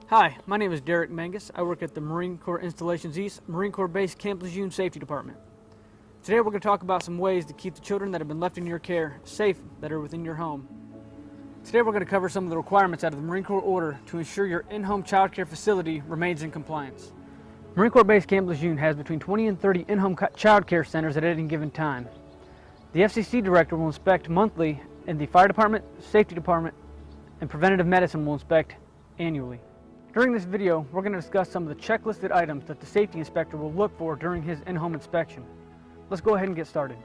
Hi, my name is Derrick Mangas. I work at the Marine Corps Installations East, Marine Corps Base Camp Lejeune Safety Department. Today we're going to talk about some ways to keep the children that have been left in your care safe that are within your home. Today we're going to cover some of the requirements out of the Marine Corps order to ensure your in-home child care facility remains in compliance. Marine Corps Base Camp Lejeune has between 20 and 30 in-home child care centers at any given time. The FCC director will inspect monthly, and the fire department, safety department, and preventative medicine will inspect annually. During this video, we're going to discuss some of the checklisted items that the safety inspector will look for during his in-home inspection. Let's go ahead and get started.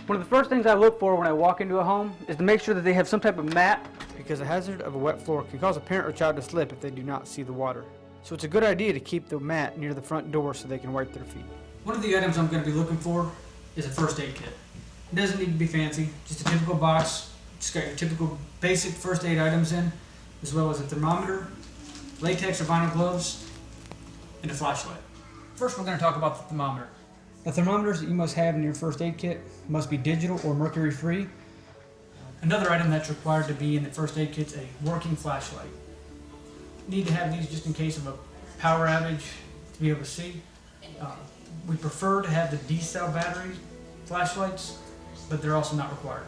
One of the first things I look for when I walk into a home is to make sure that they have some type of mat, because the hazard of a wet floor can cause a parent or child to slip if they do not see the water. So it's a good idea to keep the mat near the front door so they can wipe their feet. One of the items I'm going to be looking for is a first aid kit. It doesn't need to be fancy, just a typical box. Just got your typical basic first aid items in, as well as a thermometer, latex or vinyl gloves, and a flashlight. First we're going to talk about the thermometer. The thermometers that you must have in your first aid kit must be digital or mercury free. Another item that's required to be in the first aid kit is a working flashlight. You need to have these just in case of a power outage to be able to see. We prefer to have the D-cell battery flashlights, but they're also not required.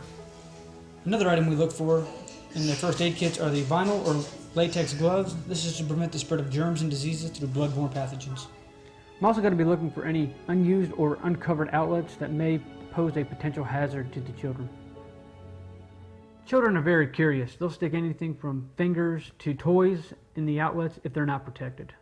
Another item we look for in the first aid kits are the vinyl or latex gloves. This is to prevent the spread of germs and diseases through bloodborne pathogens. I'm also going to be looking for any unused or uncovered outlets that may pose a potential hazard to the children. Children are very curious. They'll stick anything from fingers to toys in the outlets if they're not protected.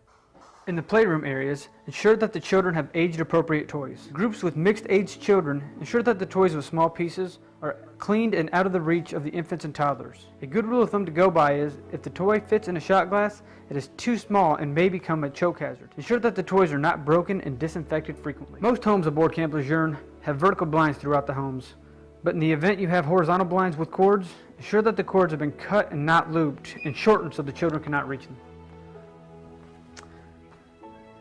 In the playroom areas, ensure that the children have age-appropriate toys. Groups with mixed-age children, ensure that the toys with small pieces are cleaned and out of the reach of the infants and toddlers. A good rule of thumb to go by is, if the toy fits in a shot glass, it is too small and may become a choke hazard. Ensure that the toys are not broken and disinfected frequently. Most homes aboard Camp Lejeune have vertical blinds throughout the homes, but in the event you have horizontal blinds with cords, ensure that the cords have been cut and not looped and shortened so the children cannot reach them.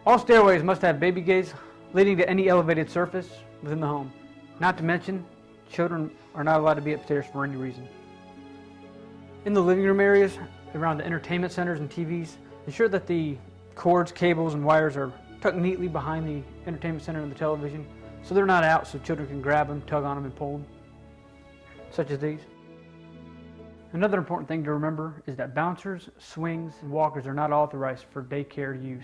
All stairways must have baby gates leading to any elevated surface within the home. Not to mention, children are not allowed to be upstairs for any reason. In the living room areas, around the entertainment centers and TVs, ensure that the cords, cables, and wires are tucked neatly behind the entertainment center and the television, so they're not out so children can grab them, tug on them, and pull them, such as these. Another important thing to remember is that bouncers, swings, and walkers are not authorized for daycare use.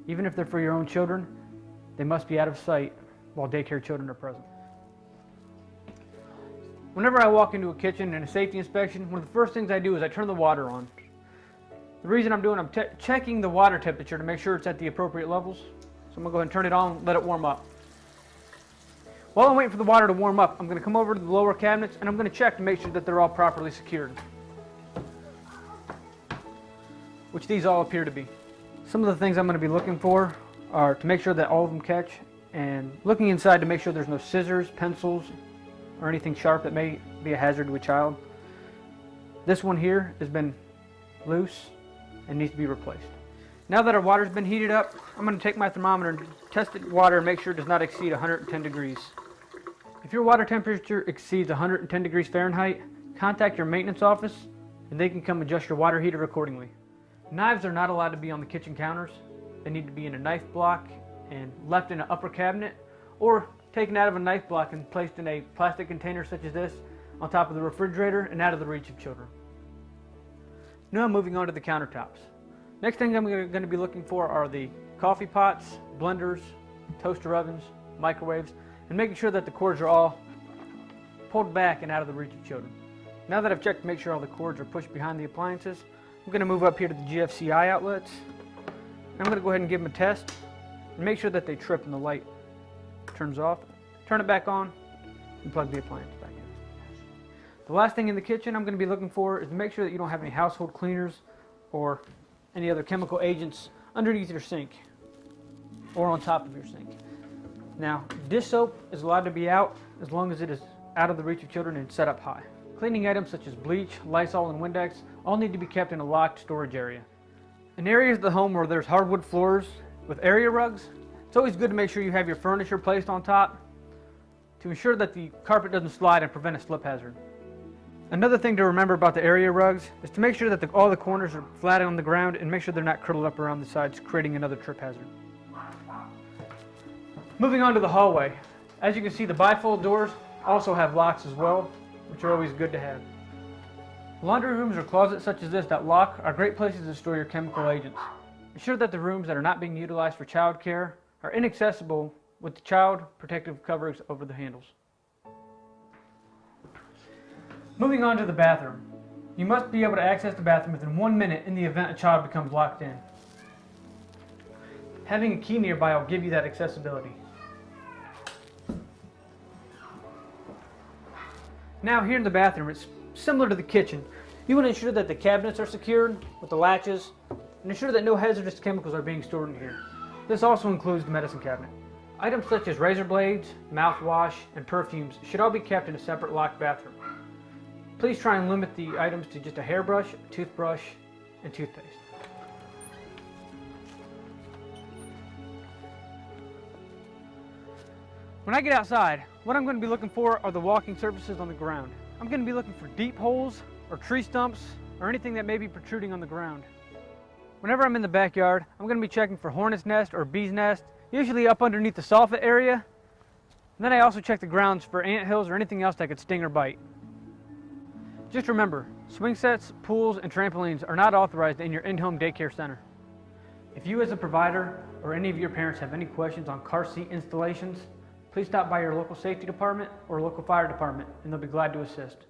Even if they're for your own children, they must be out of sight while daycare children are present. Whenever I walk into a kitchen in a safety inspection, one of the first things I do is I turn the water on. The reason I'm checking the water temperature to make sure it's at the appropriate levels. So I'm going to go ahead and turn it on and let it warm up. While I'm waiting for the water to warm up, I'm going to come over to the lower cabinets and I'm going to check to make sure that they're all properly secured, which these all appear to be. Some of the things I'm going to be looking for are to make sure that all of them catch, and looking inside to make sure there's no scissors, pencils, or anything sharp that may be a hazard to a child. This one here has been loose and needs to be replaced. Now that our water's been heated up, I'm going to take my thermometer and test the water and make sure it does not exceed 110 degrees. If your water temperature exceeds 110 degrees Fahrenheit, contact your maintenance office and they can come adjust your water heater accordingly. Knives are not allowed to be on the kitchen counters. They need to be in a knife block and left in an upper cabinet, or taken out of a knife block and placed in a plastic container such as this on top of the refrigerator and out of the reach of children. Now moving on to the countertops. Next thing I'm going to be looking for are the coffee pots, blenders, toaster ovens, microwaves, and making sure that the cords are all pulled back and out of the reach of children. Now that I've checked to make sure all the cords are pushed behind the appliances, I'm going to move up here to the GFCI outlets. I'm going to go ahead and give them a test and make sure that they trip and the light turns off. Turn it back on and plug the appliance back in. The last thing in the kitchen I'm going to be looking for is to make sure that you don't have any household cleaners or any other chemical agents underneath your sink or on top of your sink. Now, dish soap is allowed to be out as long as it is out of the reach of children and set up high. Cleaning items such as bleach, Lysol, and Windex all need to be kept in a locked storage area. In areas of the home where there's hardwood floors with area rugs, it's always good to make sure you have your furniture placed on top to ensure that the carpet doesn't slide and prevent a slip hazard. Another thing to remember about the area rugs is to make sure that all the corners are flat on the ground and make sure they're not curled up around the sides, creating another trip hazard. Moving on to the hallway. As you can see, the bifold doors also have locks as well, which are always good to have. Laundry rooms or closets such as this that lock are great places to store your chemical agents. Ensure that the rooms that are not being utilized for child care are inaccessible with the child protective coverings over the handles. Moving on to the bathroom. You must be able to access the bathroom within 1 minute in the event a child becomes locked in. Having a key nearby will give you that accessibility. Now here in the bathroom, it's similar to the kitchen. You want to ensure that the cabinets are secured with the latches and ensure that no hazardous chemicals are being stored in here. This also includes the medicine cabinet. Items such as razor blades, mouthwash, and perfumes should all be kept in a separate locked bathroom. Please try and limit the items to just a hairbrush, a toothbrush, and toothpaste. When I get outside, what I'm going to be looking for are the walking surfaces on the ground. I'm going to be looking for deep holes or tree stumps or anything that may be protruding on the ground. Whenever I'm in the backyard, I'm going to be checking for hornet's nest or bee's nest, usually up underneath the soffit area. And then I also check the grounds for ant hills or anything else that could sting or bite. Just remember, swing sets, pools, and trampolines are not authorized in your in-home daycare center. If you as a provider or any of your parents have any questions on car seat installations, please stop by your local safety department or local fire department and they'll be glad to assist.